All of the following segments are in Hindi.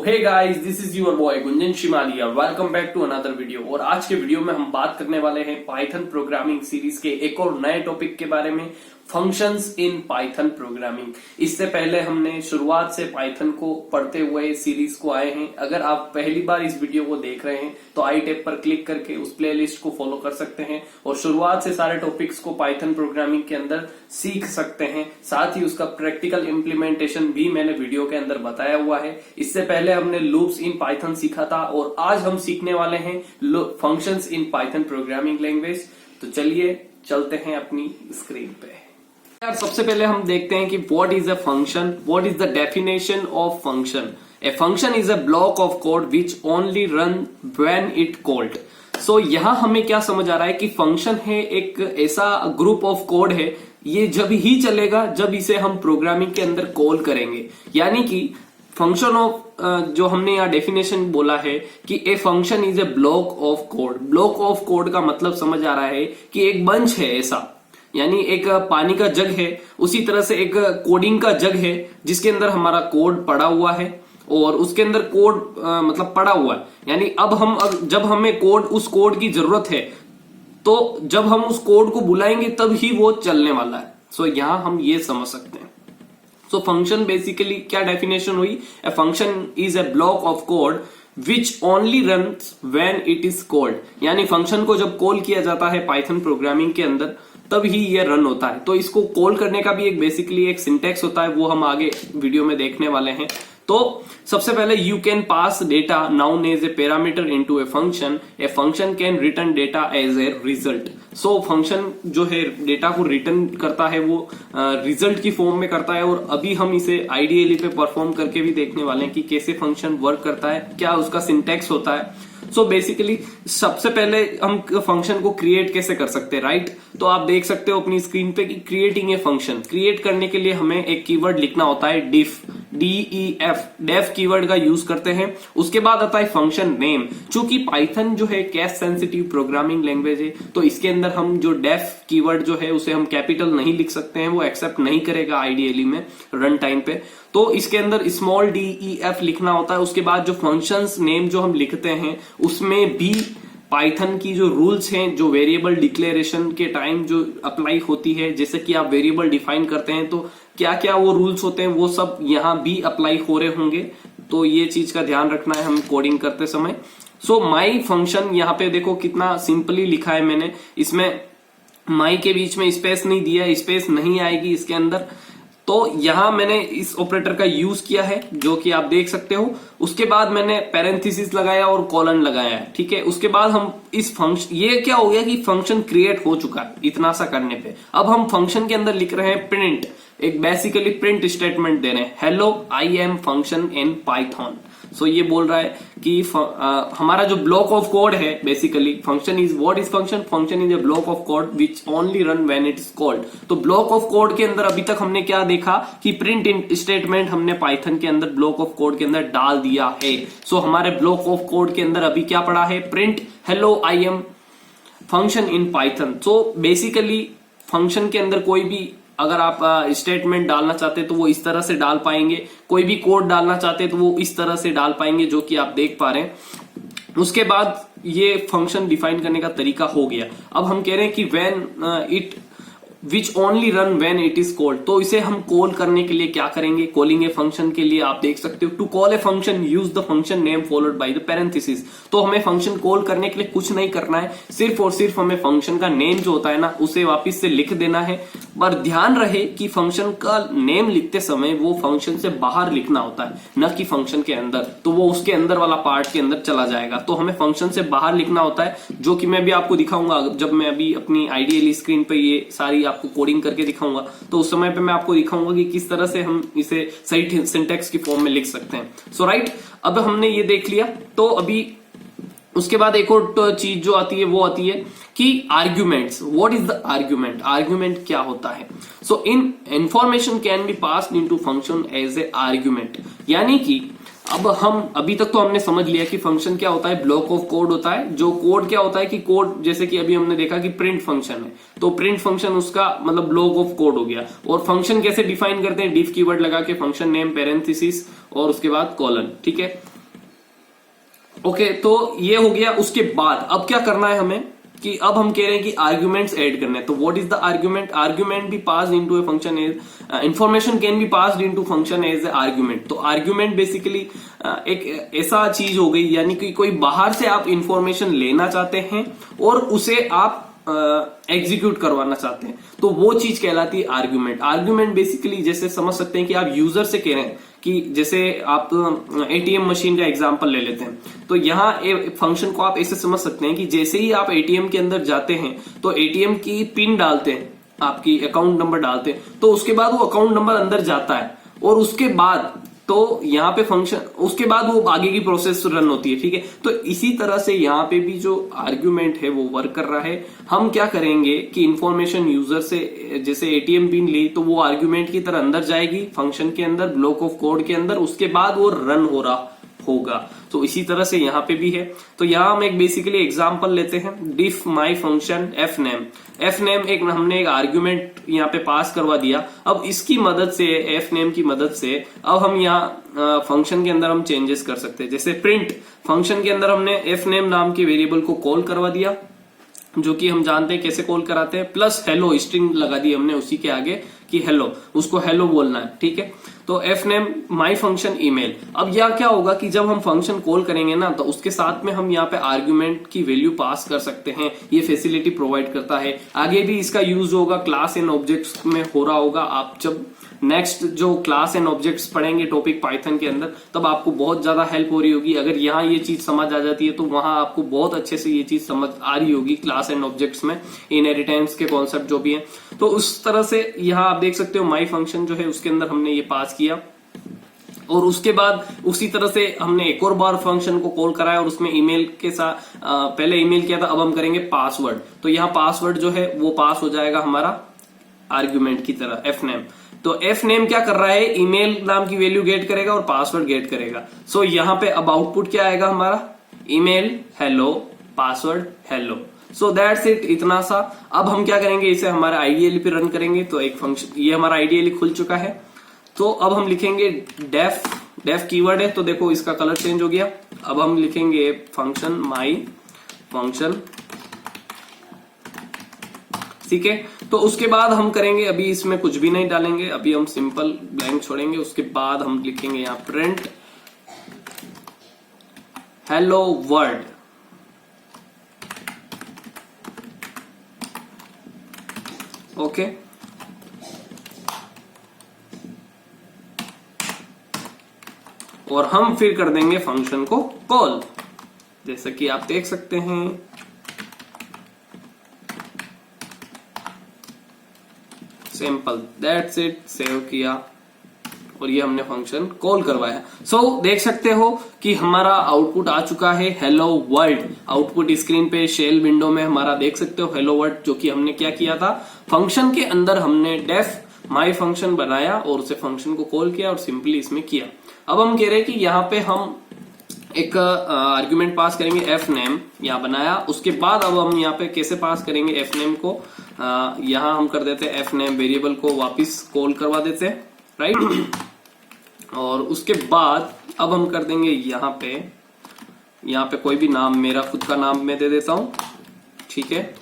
Hey guys, this is your boy Gunjan Shimalia. Welcome back to another video. और आज के वीडियो में हम बात करने वाले हैं पाइथन प्रोग्रामिंग सीरीज के एक और नए टॉपिक के बारे में, फंक्शंस इन पाइथन प्रोग्रामिंग। इससे पहले हमने शुरुआत से पाइथन को पढ़ते हुए सीरीज को आए हैं। अगर आप पहली बार इस वीडियो को देख रहे हैं तो आई टैब पर क्लिक करके उस प्लेलिस्ट को फॉलो कर सकते हैं और शुरुआत से सारे टॉपिक्स को पाइथन प्रोग्रामिंग के अंदर सीख सकते हैं। साथ ही उसका प्रैक्टिकल इम्प्लीमेंटेशन भी मैंने वीडियो के अंदर बताया हुआ है। इससे पहले हमने लूप्स इन पाइथन सीखा था और आज हम सीखने वाले हैं functions in Python programming language. तो चलिए चलते हैं अपनी स्क्रीन पे। यार सबसे पहले हम देखते हैं कि what is a function, what is the definition of function. A function is a block of code which only run when it called. So यहां हमें क्या समझ आ रहा है कि फंक्शन है एक ऐसा ग्रुप ऑफ कोड है, ये जब ही चलेगा जब इसे हम प्रोग्रामिंग के अंदर कॉल करेंगे। यानी कि फंक्शन ऑफ जो हमने यहाँ डेफिनेशन बोला है कि ए function is a block of code. Block of code का मतलब समझ आ रहा है कि एक बंच है ऐसा, यानी एक पानी का जग है, उसी तरह से एक कोडिंग का जग है जिसके अंदर हमारा कोड पड़ा हुआ है और उसके अंदर कोड मतलब पड़ा हुआ है। यानी अब जब हमें उस कोड की जरूरत है तो जब हम उस कोड को बुलाएंगे तब ही वो चलने वाला है। सो यहां हम ये समझ सकते हैं। सो फंक्शन बेसिकली क्या डेफिनेशन हुई, ए function is a block of code which only runs when it is called. यानी फंक्शन को जब कॉल किया जाता है पाइथन प्रोग्रामिंग के अंदर तब ही ये रन होता है। तो इसको कॉल करने का भी एक बेसिकली एक सिंटेक्स होता है, वो हम आगे वीडियो में देखने वाले हैं। तो सबसे पहले you can pass data known as a parameter into a function can return data as a result. So function जो है डेटा को रिटर्न करता है वो रिजल्ट की फॉर्म में करता है और अभी हम इसे आईडीएली पे परफॉर्म करके भी देखने वाले हैं कि कैसे फंक्शन वर्क करता है, क्या उसका सिंटेक्स होता है। सो बेसिकली सबसे पहले हम फंक्शन को क्रिएट कैसे कर सकते हैं, राइट। तो आप देख सकते हो अपनी स्क्रीन पे कि क्रिएटिंग ए फंक्शन, क्रिएट करने के लिए हमें एक कीवर्ड लिखना होता है डिफ, DEF, डेफ कीवर्ड का यूज करते हैं। उसके बाद आता है फंक्शन नेम। चूंकि पाइथन जो है केस सेंसिटिव प्रोग्रामिंग लैंग्वेज है तो इसके अंदर हम जो डेफ कीवर्ड जो है उसे हम कैपिटल नहीं लिख सकते हैं, वो एक्सेप्ट नहीं करेगा आईडीएली में रन टाइम पे। तो इसके अंदर स्मॉल DEF लिखना होता है। उसके बाद जो फंक्शंस नेम जो हम लिखते हैं उसमें भी पाइथन की जो रूल्स हैं, जो वेरिएबल डिक्लेरेशन के टाइम जो अप्लाई होती है, जैसे कि आप वेरिएबल डिफाइन करते हैं तो क्या क्या वो रूल्स होते हैं वो सब यहाँ भी अप्लाई हो रहे होंगे। तो ये चीज का ध्यान रखना है हम कोडिंग करते समय। सो माई फंक्शन यहाँ पे देखो कितना सिंपली लिखा है मैंने, इसमें माई के बीच में स्पेस नहीं दिया, स्पेस नहीं आएगी इसके अंदर। तो यहां मैंने इस ऑपरेटर का यूज किया है जो कि आप देख सकते हो। उसके बाद मैंने पैरेंथेसिस लगाया और कॉलन लगाया है, ठीक है। उसके बाद हम इस फंक्शन, ये क्या हो गया कि फंक्शन क्रिएट हो चुका है इतना सा करने पे। अब हम फंक्शन के अंदर लिख रहे हैं प्रिंट, एक बेसिकली प्रिंट स्टेटमेंट दे रहे हैं, hello I am function in Python. So ये बोल रहा है कि हमारा जो ब्लॉक ऑफ कोड है basically function is what is function is a block of code which only run when it is called. तो ब्लॉक ऑफ कोड के अंदर अभी तक हमने क्या देखा कि प्रिंट स्टेटमेंट हमने पाइथन के अंदर ब्लॉक ऑफ कोड के अंदर डाल दिया है। सो हमारे ब्लॉक ऑफ कोड के अंदर अभी क्या पड़ा है, print hello I am function in Python. So basically function के अंदर कोई भी अगर आप स्टेटमेंट डालना चाहते हैं तो वो इस तरह से डाल पाएंगे, कोई भी कोड डालना चाहते हैं तो वो इस तरह से डाल पाएंगे, जो कि आप देख पा रहे हैं। उसके बाद ये फंक्शन डिफाइन करने का तरीका हो गया। अब हम कह रहे हैं कि when it which only run when it is called. तो इसे हम कॉल करने के लिए क्या करेंगे, कॉलिंग ए फंक्शन के लिए आप देख सकते हो to call a function use the function name followed by the parenthesis. तो हमें फंक्शन कॉल करने के लिए कुछ नहीं करना है, सिर्फ और सिर्फ हमें फंक्शन का नेम जो होता है ना उसे वापस से लिख देना है। पर ध्यान रहे कि फंक्शन का नेम लिखते समय वो फंक्शन से बाहर लिखना होता है, न कि फंक्शन के अंदर। तो वो उसके अंदर वाला पार्ट के अंदर चला जाएगा। तो हमें फंक्शन से बाहर लिखना होता है, जो कि मैं भी आपको दिखाऊंगा जब मैं अभी अपनी आईडीएल स्क्रीन पे ये सारी आपको कोडिंग करके दिखाऊंगा। तो उस समय पे मैं आपको दिखाऊंगा कि किस तरह से हम इसे सही सिंटेक्स की फॉर्म में लिख सकते हैं। सो राइट, अब हमने ये देख लिया। तो अभी उसके बाद एक और चीज जो आती है वो आती है कि arguments. What is the argument, argument क्या होता है। So in information can be passed into function as a argument. यानी कि अब हम अभी तक तो हमने समझ लिया कि फंक्शन क्या होता है, ब्लॉक ऑफ कोड होता है। जो कोड क्या होता है कि कोड, जैसे कि अभी हमने देखा कि प्रिंट फंक्शन है तो प्रिंट फंक्शन उसका मतलब ब्लॉक ऑफ कोड हो गया। और फंक्शन कैसे डिफाइन करते हैं, डिफ कीवर्ड लगा के फंक्शन नेम पैरेंथेसिस और उसके बाद कॉलन, ठीक है। ओके, तो ये हो गया। उसके बाद अब क्या करना है हमें कि अब हम कह रहे हैं कि आर्ग्यूमेंट्स ऐड करने हैं। तो what is the argument? Argument be passed into a function as information can be passed into function as a argument. तो आर्ग्यूमेंट बेसिकली एक ऐसा चीज हो गई, यानी कि कोई बाहर से आप इंफॉर्मेशन लेना चाहते हैं और उसे आप एग्जीक्यूट करवाना चाहते हैं, तो वो चीज कहलाती है आर्ग्यूमेंट। आर्ग्यूमेंट बेसिकली जैसे समझ सकते हैं कि आप यूजर से कह रहे हैं कि जैसे आप एटीएम मशीन का एग्जांपल ले लेते हैं, तो यहाँ फंक्शन को आप ऐसे समझ सकते हैं कि जैसे ही आप एटीएम के अंदर जाते हैं तो एटीएम की पिन डालते हैं, आपकी अकाउंट नंबर डालते हैं, तो उसके बाद वो अकाउंट नंबर अंदर जाता है और उसके बाद तो यहाँ पे फंक्शन, उसके बाद वो आगे की प्रोसेस रन होती है। ठीक है, तो इसी तरह से यहाँ पे भी जो आर्ग्यूमेंट है वो वर्क कर रहा है। हम क्या करेंगे कि इंफॉर्मेशन यूजर से जैसे एटीएम पिन ली, तो वो आर्ग्यूमेंट की तरह अंदर जाएगी फंक्शन के अंदर, ब्लॉक ऑफ कोड के अंदर, उसके बाद वो रन हो रहा होगा। तो इसी तरह से यहाँ पे भी है। तो यहाँ हम एक बेसिकली एग्जांपल लेते हैं, def my function F name. F name एक हमने एक आर्ग्यूमेंट यहाँ पे पास करवा दिया। अब इसकी मदद से, एफ नेम की मदद से अब हम यहाँ फंक्शन के अंदर हम चेंजेस कर सकते हैं। जैसे प्रिंट फंक्शन के अंदर हमने एफ नेम नाम के वेरिएबल को कॉल करवा दिया, जो कि हम जानते हैं कैसे कॉल कराते हैं, प्लस हेलो स्ट्रिंग लगा दी हमने उसी के आगे कि हेलो, उसको हेलो बोलना है। ठीक है, तो F name my function email. अब यह क्या होगा कि जब हम फंक्शन कॉल करेंगे ना, तो उसके साथ में हम यहाँ पे आर्ग्यूमेंट की वैल्यू पास कर सकते हैं। ये फैसिलिटी प्रोवाइड करता है। आगे भी इसका यूज होगा, क्लास एंड ऑब्जेक्ट्स में हो रहा होगा। आप जब नेक्स्ट जो क्लास एंड ऑब्जेक्ट्स पढ़ेंगे टॉपिक पाइथन के अंदर, तब आपको बहुत ज्यादा हेल्प हो रही होगी। अगर यहाँ ये चीज समझ आ जाती है तो वहां आपको बहुत अच्छे से ये चीज समझ आ रही होगी क्लास एंड ऑब्जेक्ट्स में, इनहेरिटेंस के कॉन्सेप्ट जो भी है। तो उस तरह से यहाँ आप देख सकते हो माई फंक्शन जो है उसके अंदर हमने ये पास किया, और उसके बाद उसी तरह से हमने एक और बार फंक्शन को कॉल कराया और उसमें ईमेल के साथ पहले ईमेल किया था, अब हम करेंगे पासवर्ड। तो यहाँ पासवर्ड जो है वो पास हो जाएगा हमारा आर्ग्यूमेंट की तरह एफ नेम। तो एफ नेम क्या कर रहा है, ईमेल नाम की वैल्यू गेट करेगा और पासवर्ड गेट करेगा। सो यहाँ पे अब आउटपुट क्या आएगा हमारा, email hello, password hello. So that's it, इतना सा। अब हम क्या करेंगे, इसे हमारे आईडीएल पे रन करेंगे। तो एक फंक्शन, ये हमारा आईडीएल खुल चुका है। तो अब हम लिखेंगे डेफ कीवर्ड है, तो देखो इसका कलर चेंज हो गया। अब हम लिखेंगे फंक्शन माई फंक्शन। ठीक है, तो उसके बाद हम करेंगे, अभी इसमें कुछ भी नहीं डालेंगे, अभी हम सिंपल ब्लैंक छोड़ेंगे। उसके बाद हम लिखेंगे यहाँ प्रिंट हेलो वर्ल्ड। ओके, और हम फिर कर देंगे फंक्शन को कॉल, जैसा कि आप देख सकते हैं। सिंपल, दैट्स इट, सेव किया और ये हमने फंक्शन कॉल करवाया। सो देख सकते हो कि हमारा आउटपुट आ चुका है हेलो वर्ल्ड। आउटपुट स्क्रीन पे शेल विंडो में हमारा देख सकते हो हेलो वर्ल्ड, जो कि हमने क्या किया था, फंक्शन के अंदर हमने डेफ माई फंक्शन बनाया और उसे फंक्शन को कॉल किया और सिंपली इसमें किया। अब हम कह रहे हैं कि यहाँ पे हम एक आर्ग्यूमेंट पास करेंगे एफ नेम, यहाँ बनाया। उसके बाद अब हम यहाँ पे कैसे पास करेंगे एफ नेम को, यहाँ हम कर देते हैं एफ नेम वेरिएबल को वापस कॉल करवा देते हैं, राइट। और उसके बाद अब हम कर देंगे यहाँ पे कोई भी नाम, मेरा खुद का नाम मैं दे देता हूं, ठीक है।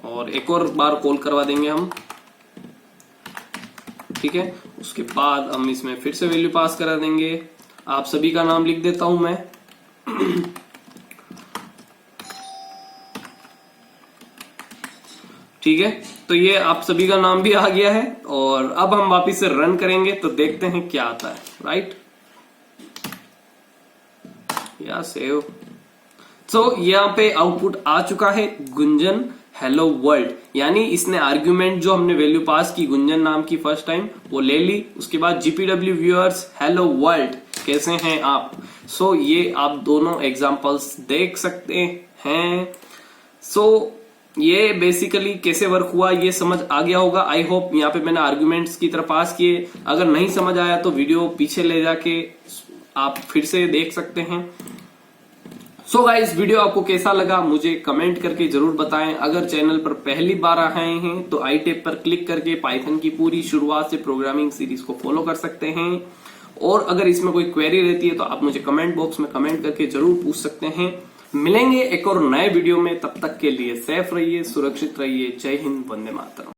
और एक और बार कॉल करवा देंगे हम, ठीक है। उसके बाद हम इसमें फिर से वैल्यू पास करा देंगे। आप सभी का नाम लिख देता हूं मैं ठीक है, तो ये आप सभी का नाम भी आ गया है। और अब हम वापिस से रन करेंगे तो देखते हैं क्या आता है, राइट। या सेव। तो यहाँ पे आउटपुट आ चुका है गुंजन हेलो वर्ल्ड, यानी इसने आर्ग्यूमेंट जो हमने वैल्यू पास की गुंजन नाम की फर्स्ट टाइम वो ले ली। उसके बाद जीपीडब्ल्यू व्यूअर्स हेलो वर्ल्ड, कैसे हैं आप। सो ये आप दोनों एग्जांपल्स देख सकते हैं। सो ये बेसिकली कैसे वर्क हुआ ये समझ आ गया होगा। आई होप यहाँ पे मैंने आर्ग्यूमेंट्स की तरह पास किए। अगर नहीं समझ आया तो वीडियो पीछे ले जाके आप फिर से देख सकते हैं। सो गाइस, वीडियो आपको कैसा लगा मुझे कमेंट करके जरूर बताएं। अगर चैनल पर पहली बार आए हैं तो आई टैब पर क्लिक करके पाइथन की पूरी शुरुआत से प्रोग्रामिंग सीरीज को फॉलो कर सकते हैं। और अगर इसमें कोई क्वेरी रहती है तो आप मुझे कमेंट बॉक्स में कमेंट करके जरूर पूछ सकते हैं। मिलेंगे एक और नए वीडियो में, तब तक के लिए सेफ रहिए, सुरक्षित रहिए। जय हिंद, वंदे मातरम।